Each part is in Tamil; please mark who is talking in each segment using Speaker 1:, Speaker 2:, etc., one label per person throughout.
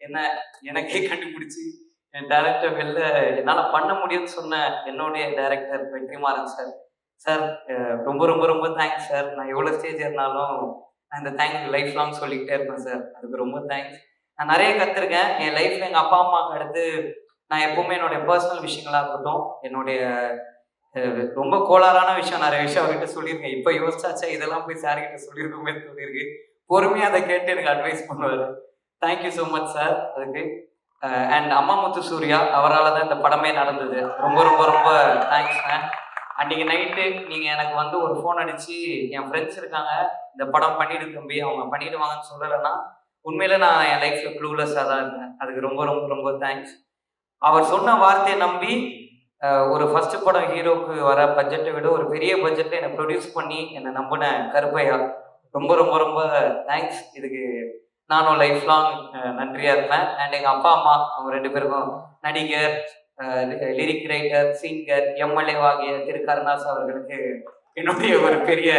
Speaker 1: என்ன எனக்கே கண்டுபிடிச்சி என் டேரக்டர் வெளில என்னால் பண்ண முடியும்னு சொன்ன என்னுடைய டேரக்டர் வெற்றிமாறன் சார். சார் ரொம்ப ரொம்ப ரொம்ப தேங்க்ஸ் சார். நான் எவ்வளோ ஸ்டேஜ் ஏறினாலும் நான் இந்த தேங்க்ஸ் லைஃப் லாங் சொல்லிக்கிட்டே இருப்பேன் சார். அதுக்கு ரொம்ப தேங்க்ஸ். நான் நிறைய கற்றுருக்கேன் என் லைஃப்பில். எங்கள் அப்பா அம்மாவுக்கு அடுத்து நான் எப்போவுமே என்னுடைய பர்சனல் விஷயங்களாக இருக்கட்டும், என்னுடைய ரொம்ப கோளாறான விஷயம் நிறைய விஷயம் அவர்கிட்ட சொல்லியிருக்கேன். இப்போ யோசிச்சாச்சா இதெல்லாம் போய் சார்கிட்ட சொல்லியிருக்கோமே சொல்லியிருக்கு. பொறுமையாக அதை கேட்டு எனக்கு அட்வைஸ் பண்ணுவார். தேங்க்யூ ஸோ மச் சார் அதுக்கு. அண்ட் அம்மா முத்து சூர்யா, அவரால் தான் இந்த படமே நடந்தது. ரொம்ப ரொம்ப ரொம்ப தேங்க்ஸ் மேம். அன்றைக்கி நைட்டு நீங்கள் எனக்கு வந்து ஒரு ஃபோன் அடித்து என் ஃப்ரெண்ட்ஸ் இருக்காங்க, இந்த படம் பண்ணிவிடு தம்பி, அவங்க பண்ணிவிடுவாங்கன்னு சொல்லலைன்னா உண்மையில நான் என் லைஃப்பில் க்ளூலெஸ்ஸாக தான் இருக்கேன். அதுக்கு ரொம்ப ரொம்ப ரொம்ப தேங்க்ஸ். அவர் சொன்ன வார்த்தையை நம்பி ஒரு ஃபஸ்ட்டு படம் ஹீரோவுக்கு வர பட்ஜெட்டை விட ஒரு பெரிய பட்ஜெட்டில் என்னை ப்ரொடியூஸ் பண்ணி என்னை நம்பின கருப்பையா, ரொம்ப ரொம்ப ரொம்ப தேங்க்ஸ். இதுக்கு நானும் லைஃப் லாங் நன்றியாக இருப்பேன். அண்ட் எங்கள் அப்பா அம்மா அவங்க 2 பேருக்கும் நடிகர், லிரிக் ரைட்டர், சிங்கர், எம்எல்ஏவாகிய திரு கருணாஸ் அவர்களுக்கு என்னுடைய ஒரு பெரிய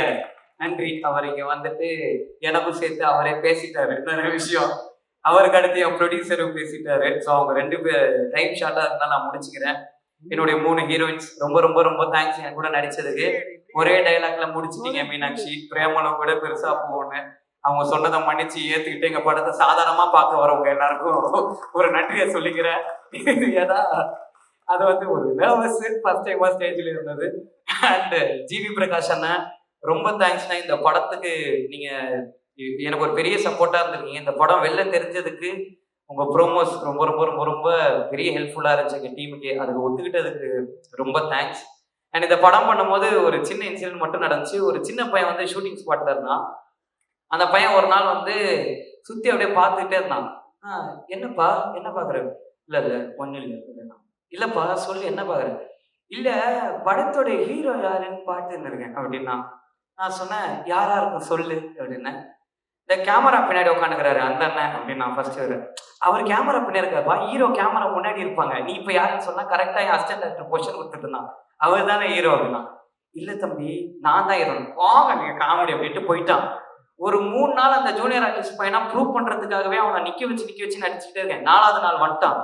Speaker 1: நன்றி. அவர் இங்கே வந்துட்டு எனக்கும் சேர்த்து அவரே பேசிட்டாரு நிறைய விஷயம். அவருக்கு அடுத்து என் ப்ரொடியூசரும் பேசிட்டாரு. ஸோ அவங்க 2 பேர் டைம் ஷார்ட்டாக இருந்தால் நான் முடிச்சுக்கிறேன். என்னுடைய 3 ஹீரோயின்ஸ் ரொம்ப ரொம்ப ரொம்ப தேங்க்ஸ் என் கூட நடிச்சதுக்கு. ஒரே டைலாக்ல முடிச்சிட்டீங்க மீனாட்சி. பிரேமலம் கூட பெருசா போகணும். அவங்க சொன்னதை மன்னிச்சு ஏத்துக்கிட்டு எங்க படத்தை சாதாரணமா பார்க்க வரவங்க எல்லாருக்கும் ஒரு நன்றியை சொல்லிக்கிறேன். ஏன்னா அது வந்து ஒரு நர்வஸ் ஃபர்ஸ்ட் டைமா ஸ்டேஜ்ல இருந்தது. அண்ட் ஜிவி பிரகாஷ் அண்ணன் ரொம்ப தேங்க்ஸ்ண்ணா. இந்த படத்துக்கு நீங்க எனக்கு ஒரு பெரிய சப்போர்ட்டா இருந்திருக்கீங்க. இந்த படம் வெளில தெரிஞ்சதுக்கு உங்க ப்ரோமோஸ் ரொம்ப ரொம்ப ரொம்ப ரொம்ப பெரிய ஹெல்ப்ஃபுல்லா இருந்துச்சு எங்க டீமுக்கு. அதுக்கு ஒத்துக்கிட்டதுக்கு ரொம்ப தேங்க்ஸ். அண்ட் இந்த படம் பண்ணும்போது ஒரு சின்ன இன்சிடென்ட் மட்டும் நடந்துச்சு. ஒரு சின்ன பையன் வந்து ஷூட்டிங் ஸ்பாட்ல இருந்தான். அந்த பையன் ஒரு நாள் வந்து சுத்தி அப்படியே பார்த்துக்கிட்டே இருந்தான். என்னப்பா என்ன பாக்குற? இல்ல இல்ல ஒன்னும் இல்லை. இல்லப்பா சொல்லு என்ன பாக்குற? இல்ல படத்தோட ஹீரோ யாருன்னு பார்த்துன்னு இருக்கேன் அப்படின்னா. நான் சொன்னேன் யாரா இருக்கும் சொல்லு அப்படின்னேன். இந்த கேமரா பின்னாடி உட்காந்துக்கிறாரு அந்த அண்ணன் அப்படின்னு நான் ஃபர்ஸ்ட் அவர் கேமரா பின்னாடி இருக்காருப்பா, ஹீரோ கேமரா முன்னாடி இருப்பாங்க, நீ இப்ப யாருன்னு சொன்னா கரெக்டா என் அசிஸ்டன்ட் டைரக்டர் பொசிஷன் கொடுத்துட்டு இருந்தான். அவர் தானே ஹீரோ அப்படின்னா. இல்ல தம்பி நான் தான் ஹீரோ. வாங்க நீங்க காமெடி அப்படின்ட்டு போயிட்டான். ஒரு 3 நாள் அந்த ஜூனியர் ஆர்டிஸ்ட் பையனா ப்ரூவ் பண்றதுக்காகவே அவனை நிக்க வச்சு நடிச்சுட்டே இருக்கேன். 4வது நாள் வந்துட்டான்.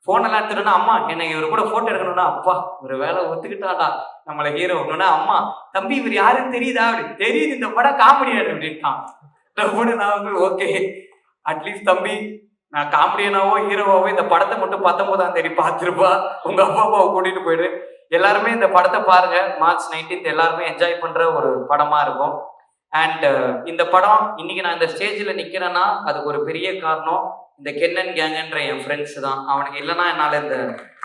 Speaker 1: போன் எல்லாம் எடுத்துட்டா, அம்மா என்ன இவர் கூட போட்டோ எடுக்கணும்னா, அப்பா ஒரு வேலை ஒத்துக்கிட்டாடா நம்மள ஹீரோ ஒண்ணுன்னா, அம்மா தம்பி இவர் யாருன்னு தெரியுதா? அப்படி தெரியுது, இந்த படம் காமெடியாரு அப்படின்ட்டான். நான் வந்து ஓகே அட்லீஸ்ட் தம்பி நான் காமெடியனாவோ ஹீரோவாவோ இந்த படத்தை மட்டும் 19ஆம் தேதி பார்த்துருப்பா, உங்க அப்பா அம்மாவை கூட்டிட்டு போயிடு. எல்லாருமே இந்த படத்தை பாருங்க. மார்ச் 19 எல்லாருமே என்ஜாய் பண்ற ஒரு படமா இருக்கும். அண்ட் இந்த படம் இன்னைக்கு நான் இந்த ஸ்டேஜில் நிக்கிறேன்னா அதுக்கு ஒரு பெரிய காரணம் இந்த கென்னன் கேங்கன்ற என் ஃப்ரெண்ட்ஸ் தான். அவனுக்கு இல்லைன்னா என்னால் இந்த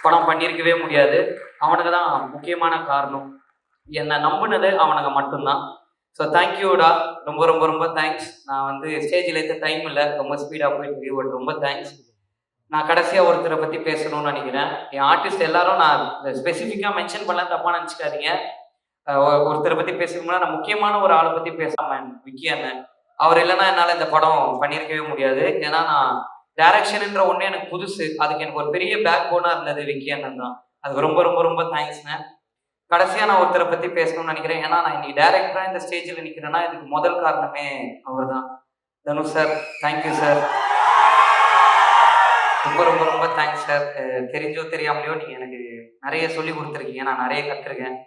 Speaker 1: படம் பண்ணியிருக்கவே முடியாது. அவனுக்கு தான் முக்கியமான காரணம். என்னை நம்பினது அவனுக்கு மட்டும்தான். ஸோ தேங்க்யூடா, ரொம்ப ரொம்ப ரொம்ப தேங்க்ஸ். நான் வந்து ஸ்டேஜில் இருக்க டைம் இல்லை, ரொம்ப ஸ்பீடாக போயிட்டு பட் ரொம்ப தேங்க்ஸ். நான் கடைசியாக ஒருத்தரை பற்றி பேசணும்னு நினைக்கிறேன். என் ஆர்டிஸ்ட் எல்லாரும் நான் ஸ்பெசிஃபிக்காக மென்ஷன் பண்ணலாம், தப்பாக நினச்சிக்காதீங்க. ஒருத்தரை பற்றி பேசணும்னா நான் முக்கியமான ஒரு ஆளை பற்றி பேசாம விக்கி அண்ணன். அவர் இல்லைன்னா என்னால் இந்த படம் பண்ணியிருக்கவே முடியாது. ஏன்னா நான் டைரக்ஷன்ன்ற ஒன்று எனக்கு புதுசு. அதுக்கு எனக்கு ஒரு பெரிய பேக் போனாக இருந்தது விக்கி அண்ணன் தான். அதுக்கு ரொம்ப ரொம்ப ரொம்ப தேங்க்ஸ்ண்ணே. கடைசியாக நான் ஒருத்தரை பற்றி பேசணும்னு நினைக்கிறேன். ஏன்னா நான் இன்னைக்கு டைரக்டராக இந்த ஸ்டேஜில் நிற்கிறேன்னா இதுக்கு முதல் காரணமே அவர் தான். Dhanush sir, thank you sir. ரொம்ப ரொம்ப ரொம்ப தேங்க்ஸ் சார். தெரிஞ்சோ தெரியாமலையோ நீங்கள் எனக்கு நிறைய சொல்லி கொடுத்துருக்கீங்க, நான் நிறைய கற்றுருக்கேன்.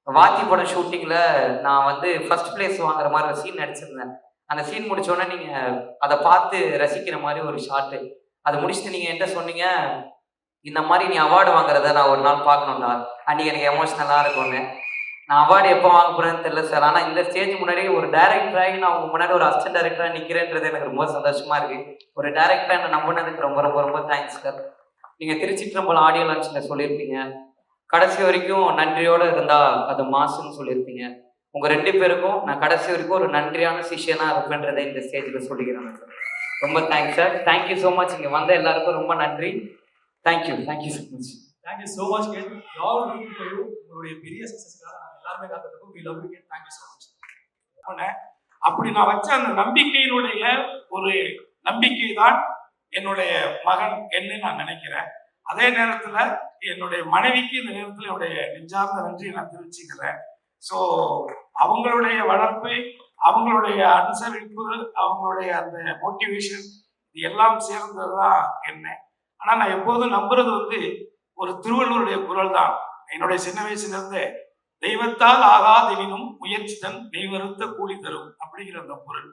Speaker 1: வாத்தி படம் ஷூட்டிங்கில் நான் வந்து ஃபர்ஸ்ட் பிளேஸ் வாங்குற மாதிரி ஒரு சீன் நடிச்சிருந்தேன். அந்த சீன் முடிச்சோடனே நீங்கள் அதை பார்த்து ரசிக்கிற மாதிரி ஒரு ஷாட்டு. அதை முடிச்சுட்டு நீங்கள் என்கிட்ட சொன்னீங்க, இந்த மாதிரி நீ அவார்டு வாங்குறத நான் ஒரு நாள் பார்க்கணும்டா, அன்றைக்கி எனக்கு எமோஷ்னலாக இருக்கும்னு. நான் அவார்டு எப்போ வாங்க போகிறேன்னு தெரியல சார். ஆனால் இந்த ஸ்டேஜ் முன்னாடி ஒரு டைரக்டராகி நான் உங்கள் முன்னாடி ஒரு அசிஸ்டன்ட் டைரக்டராக நிற்கிறேன்றது எனக்கு ரொம்ப சந்தோஷமாக இருக்குது. ஒரு டைரக்டராக என்னை நம்பினதுக்கு ரொம்ப ரொம்ப ரொம்ப தேங்க்ஸ் சார். நீங்கள் திருச்சிற்றம்பலம் ஆடியோ லான்ச்சில் சொல்லியிருப்பீங்க, கடைசி வரைக்கும் நன்றியோடு இருந்தால் அது மாசுன்னு சொல்லியிருப்பீங்க. உங்கள் 2 பேருக்கும் நான் கடைசி வரைக்கும் ஒரு நன்றியான சிஷியனாக இருப்பேன்றதை இந்த ஸ்டேஜில் சொல்லிக்கிறேன் சார். ரொம்ப thanks sir. Thank you so much. இங்கே வந்த எல்லாருக்கும் ரொம்ப நன்றி. Thank you so much.
Speaker 2: Thank you so much Kate. யாரும் உங்களுடைய பெரிய சக்ஸஸ்க்காக நாங்கள் எல்லாருமே காத்துருக்கோம். We love you Kate. Thank you so much. அப்படி நான் வச்ச அந்த நம்பிக்கையினுடைய ஒரு நம்பிக்கை தான் என்னுடைய மகன் என்று நான் நினைக்கிறேன். அதே நேரத்தில் என்னுடைய மனைவிக்கு இந்த நேரத்தில் என்னுடைய நெஞ்சார்ந்த நன்றியை நான் தெரிவிச்சுக்கிறேன். ஸோ அவங்களுடைய வளர்ப்பு, அவங்களுடைய அனுசரிப்பு, அவங்களுடைய அந்த மோட்டிவேஷன் இது எல்லாம் சேர்ந்ததுதான் என்ன. ஆனா நான் எப்போதும் நம்புறது வந்து ஒரு திருவள்ளுவருடைய குரல் தான். என்னுடைய சின்ன வயசுல இருந்து தெய்வத்தால் ஆகாதெனினும் முயற்சி தன் நெய்வருத்த கூலி தரும் அப்படிங்கிற அந்த பொருள்.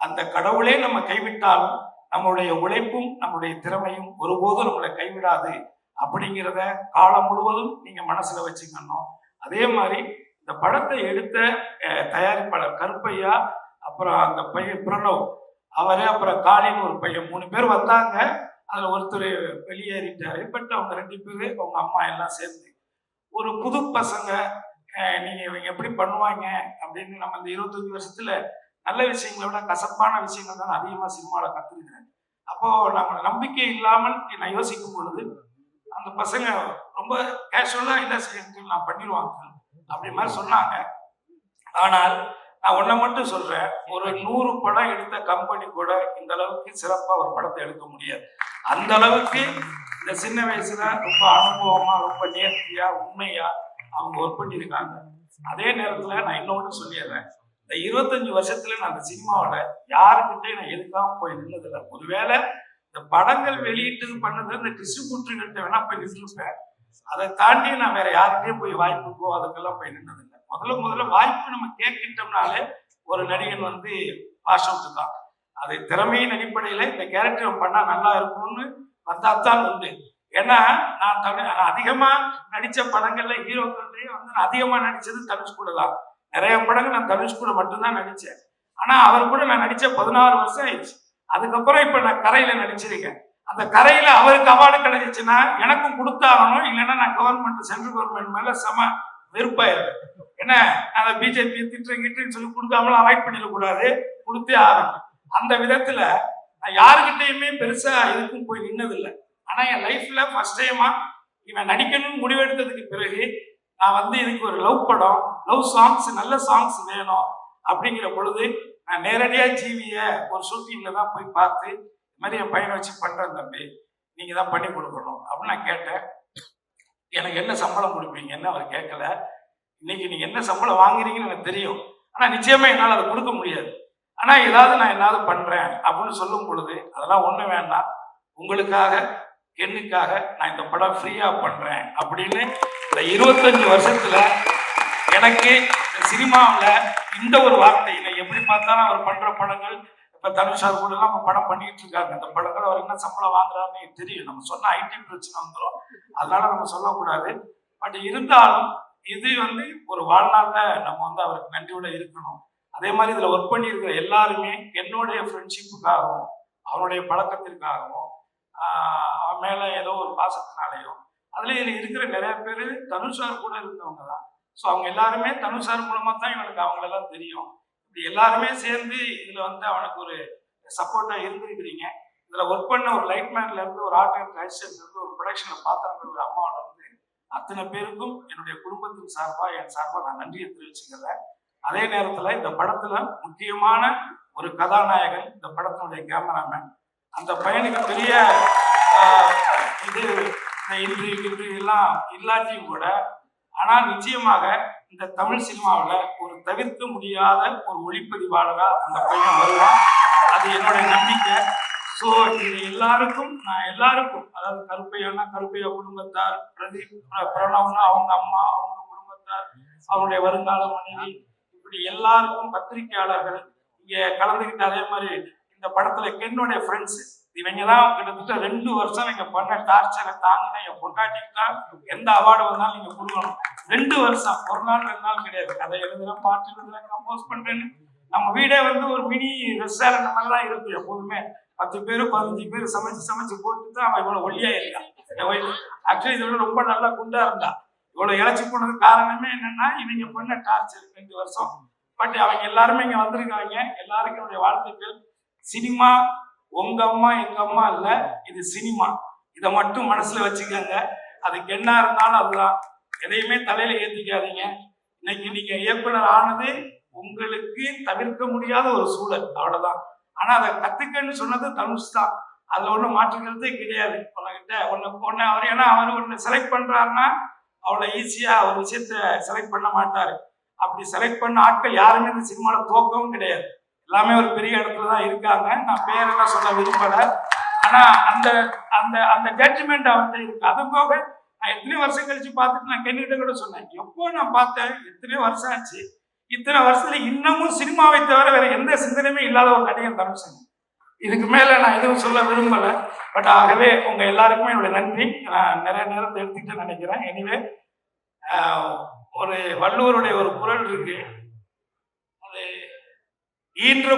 Speaker 2: அந்த கடவுளே நம்ம கைவிட்டாலும் நம்முடைய உழைப்பும் நம்முடைய திறமையும் ஒருபோதும் நம்மளை கைவிடாது அப்படிங்கிறத காலம் முழுவதும் நீங்க மனசுல வச்சுக்கணும். அதே மாதிரி இந்த படத்தை எடுத்த தயாரிப்பாளர் கருப்பையா, அப்புறம் அந்த பையன் பிரணவ் அவரு, அப்புறம் காளின்னு ஒரு பையன், 3 பேர் வந்தாங்க. அதுல ஒருத்தர் வெளியேறிட்டாரு. பட் அவங்க 2 பேரு அவங்க அம்மா எல்லாம் சேர்ந்து ஒரு புது பசங்க நீங்க இவங்க எப்படி பண்ணுவாங்க அப்படின்னு நம்ம இந்த 25 வருஷத்துல நல்ல விஷயங்களை விட கசப்பான விஷயங்கள் தான் அதிகமா சினிமாவில் கத்துருக்கிறேன். அப்போ நம்ம நம்பிக்கை இல்லாமல் நான் யோசிக்கும் பொழுது அந்த பசங்க ரொம்ப கேஷுவலா இல்லை செய்ய நான் பண்ணிடுவாங்க அப்படி மாதிரி சொன்னாங்க. ஆனால் நான் ஒன்றை மட்டும் சொல்றேன், ஒரு 100 படம் எடுத்த கம்பெனி கூட இந்த அளவுக்கு சிறப்பா ஒரு படத்தை எடுக்க முடியாது. அந்த அளவுக்கு இந்த சின்ன வயசுல ரொம்ப அனுபவமா, ரொம்ப நேர்த்தியா, உண்மையா அவங்க ஒர்க் பண்ணியிருக்காங்க. அதே நேரத்துல நான் இன்னொன்று சொல்லிடுறேன், இந்த 25 வருஷத்துல நான் அந்த சினிமாவோட யாருக்கிட்டே நான் எதுக்காக போய் நின்னதில்லை. ஒருவேளை இந்த படங்கள் வெளியிட்டு பண்ணது இந்த டிஸ்ட்ரிபியூட்டர்கிட்ட வேணா போய் நின்றுப்பேன். அதை தாண்டி நான் வேற யாருக்கிட்டையும் போய் வாய்ப்புக்கோ அதுக்கெல்லாம் போய் நின்னதில்லை. முதல்ல வாய்ப்பு நம்ம கேட்கிட்டோம்னாலே ஒரு நடிகன் வந்து பாஸ் அவுட் தான். அது திறமையின் அடிப்படையில இந்த கேரக்டர் பண்ணா நல்லா இருக்கும்னு வந்தாத்தான் உண்டு. ஏன்னா நான் அதிகமா நடிச்ச படங்கள்ல ஹீரோக்கள்லயே வந்து நான் அதிகமா நடிச்சது தனுஷ் கூட தான். நிறைய படங்கள் நான் தனுஷ் கூட மட்டும்தான் நடிச்சேன். ஆனா அவர் கூட நான் நடிச்ச 16 வருஷம் ஆயிடுச்சு. அதுக்கப்புறம் இப்ப நான் கரையில நடிச்சிருக்கேன். அந்த கரையில அவருக்கு அவார்டு கிடைச்சிச்சுன்னா எனக்கும் கொடுத்தாகணும், இல்லைன்னா நான் கவர்மெண்ட் சென்ட்ரல் கவர்மெண்ட் மேல செம வெறுப்பாயிருவேன். என்ன அதை பிஜேபி திட்டுன்னு சொல்லி கொடுக்காமலாம் அவாய்ட் பண்ணிடக்கூடாது, கொடுத்தே ஆகணும். அந்த விதத்துல நான் யாருக்கிட்டையுமே பெருசா எதுக்கும் போய் நின்னதில்லை. ஆனா என் லைஃப்ல ஃபர்ஸ்ட் டைமா இவன் நடிக்கணும்னு முடிவெடுத்ததுக்கு பிறகு நான் வந்து இதுக்கு ஒரு லவ் படம், லவ் சாங்ஸ், நல்ல சாங்ஸ் வேணும் அப்படிங்கிற பொழுது நான் நேரடியா ஜீவிய ஒரு ஷூட்டிங்ல தான் போய் பார்த்து இந்த மாதிரி என் பையனை வச்சு பண்றேன் தம்பி, நீங்க தான் பண்ணி கொடுக்கணும் அப்படின்னு நான் கேட்டேன். எனக்கு என்ன சம்பளம் கொடுப்பீங்கன்னு அவர் கேட்கல. இன்னைக்கு நீங்க என்ன சம்பளம் வாங்குறீங்கன்னு எனக்கு தெரியும், ஆனா நிச்சயமா என்னால் அதை கொடுக்க முடியாது. ஆனா ஏதாவது நான் என்னாவது பண்றேன் அப்படின்னு சொல்லும் பொழுது அதெல்லாம் ஒண்ணு வேண்டாம், உங்களுக்காக என்னுக்காக நான் இந்த படம் ஃப்ரீயா பண்றேன் அப்படின்னு இந்த 25 வருஷத்துல எனக்கு சினிமாவில் இந்த ஒரு வார்த்தை. நான் எப்படி பார்த்தாலும் அவர் பண்ற படங்கள் இப்ப தனுஷார் கூட எல்லாம் படம் பண்ணிட்டு இருக்காங்க. இந்த படங்கள் அவர் என்ன சம்பளம் வாங்குறாருன்னு தெரியும். நம்ம சொன்னா ஐடி பிரச்சனை வந்துடும், அதனால நம்ம சொல்லக்கூடாது. பட் இருந்தாலும் இது வந்து ஒரு வாழ்நாள்ல நம்ம வந்து அவருக்கு நன்றியோட இருக்கணும். அதே மாதிரி இதுல ஒர்க் பண்ணியிருக்கிற எல்லாருமே என்னுடைய ஃப்ரெண்ட்ஷிப்புக்காகவும் அவனுடைய பழக்கத்திற்காகவும் அவன் மேல ஏதோ ஒரு பாசத்தினாலேயும் அதுல இதுல இருக்கிற நிறைய பேர் தனுஷார் கூட இருந்தவங்க தான். ஸோ அவங்க எல்லாருமே தனுஷார் மூலமா தான் இவனுக்கு அவங்களெல்லாம் தெரியும். இப்படி எல்லாருமே சேர்ந்து இதுல வந்து அவனுக்கு ஒரு சப்போர்ட்டா இருந்திருக்கிறீங்க. இதுல ஒர்க் பண்ண ஒரு லைட்மேன்ல இருந்து, ஒரு ஆர்ட் அண்ட் டைரக்ஷன்ல இருந்து, ஒரு ப்ரொடக்ஷன்ல பாத்திரங்கள் ஒரு அம்மாவோட இருந்து அத்தனை பேருக்கும் என்னுடைய குடும்பத்தின் சார்பா என் சார்பா நான் நன்றியை தெரிவிச்சுக்கிறேன். அதே நேரத்துல இந்த படத்துல முக்கியமான ஒரு கதாநாயகன், இந்த படத்தினுடைய கேமராமேன், அந்த பையனுக்கு பெரிய இது இன்று எல்லாம் இல்லாட்டியும் கூட, ஆனால் நிச்சயமாக இந்த தமிழ் சினிமாவில் ஒரு தவிர்க்க முடியாத ஒரு ஒளிப்பதிவாளரா அந்த பையன் வருவான். அது என்னுடைய நம்பிக்கை. ஸோ இது எல்லாருக்கும் நான் எல்லாருக்கும், அதாவது கருப்பையானா கருப்பையா குடும்பத்தார், பிரணவ்னா அவங்க அம்மா அவங்க குடும்பத்தார், அவனுடைய வருங்கால மனைவி, இப்படி எல்லாருக்கும் பத்திரிகையாளர்கள் இங்க கலந்துக்கிட்டு, அதே மாதிரி இந்த படத்துல என்னுடைய ஃப்ரெண்ட்ஸ் இவங்க தான் கிட்டத்தட்ட 2 வருஷம் நீங்க பண்ண டார்ச்சரை தாங்கினா என் பொண்டாட்டிக்கு தான் எந்த அவார்டு வந்தாலும் நீங்க கொடுக்கணும். 2 வருஷம், ஒரு நாள் 2 நாள் கிடையாது. கதை எழுதுறேன், பாட்டு எழுதுறேன், கம்போஸ் பண்றேன்னு. நம்ம வீடே வந்து ஒரு மினி ரெஸ்டாரண்ட் மாதிரி தான் இருக்கு. எப்போதுமே 10 பேர் 15 பேர் சமைச்சு போட்டு தான் அவன் இவ்வளவு ஒல்லியா இருக்கான். ஆக்சுவலி இதோட ரொம்ப நல்லா குண்டா இருந்தா. இவ்வளவு இழைச்சி போனதுக்கு காரணமே என்னன்னா இவங்க பண்ண டார்ச்சர் 2 வருஷம். பட் அவங்க எல்லாருமே இங்க வந்திருக்காங்க. எல்லாருக்கும் என்னுடைய வாழ்த்துக்கள். சினிமா உங்க அம்மா எங்க அம்மா இல்ல, இது சினிமா. இதை மட்டும் மனசுல வச்சுக்கோங்க. அதுக்கு என்ன இருந்தாலும் அதுதான். எதையுமே தலையில ஏத்திக்காதீங்க. இன்னைக்கு நீங்க இயக்குனர் ஆனது உங்களுக்கு தவிர்க்க முடியாத ஒரு சூழல், அவ்வளவுதான். ஆனா அதை கத்துக்கன்னு சொன்னது தனுஷ் தான். அதுல ஒண்ணும் மாற்றுக்கிறதே கிடையாது. உன்னை அவர் ஏன்னா அவர் ஒண்ணு செலக்ட் பண்றாருன்னா அவ்வளோ ஈஸியா ஒரு விஷயத்த செலக்ட் பண்ண மாட்டாரு. அப்படி செலக்ட் பண்ண ஆட்கள் யாருமே இந்த சினிமாவில் தோக்கவும் கிடையாது. எல்லாமே ஒரு பெரிய இடத்துல தான் இருக்காங்க. நான் பேரெல்லாம் சொல்ல விரும்பல. ஆனா அந்த அந்த அந்த ஜட்ஜ்மெண்ட் அவர்கிட்ட இருக்கு. அது போக நான் எத்தனை வருஷம் கழிச்சு பார்த்துட்டு நான் கென்னிட்ட கூட சொன்னேன், எப்போ நான் பார்த்தேன், எத்தனையோ வருஷம் ஆச்சு, இத்தனை வருஷத்துல இன்னமும் சினிமாவை தவிர வேற எந்த சிந்தனையுமே இல்லாத ஒரு நடிகர் தனுஷன். இதுக்கு மேல நான் எதுவும் சொல்ல விரும்பல. பட் ஆகவே உங்க எல்லாருக்குமே என்னுடைய நன்றி. நான் நிறைய நேரத்தை எடுத்துக்கிட்டு நினைக்கிறேன். எனவே ஒரு வள்ளுவருடைய ஒரு குறள் இருக்கு, அது ஈன்ற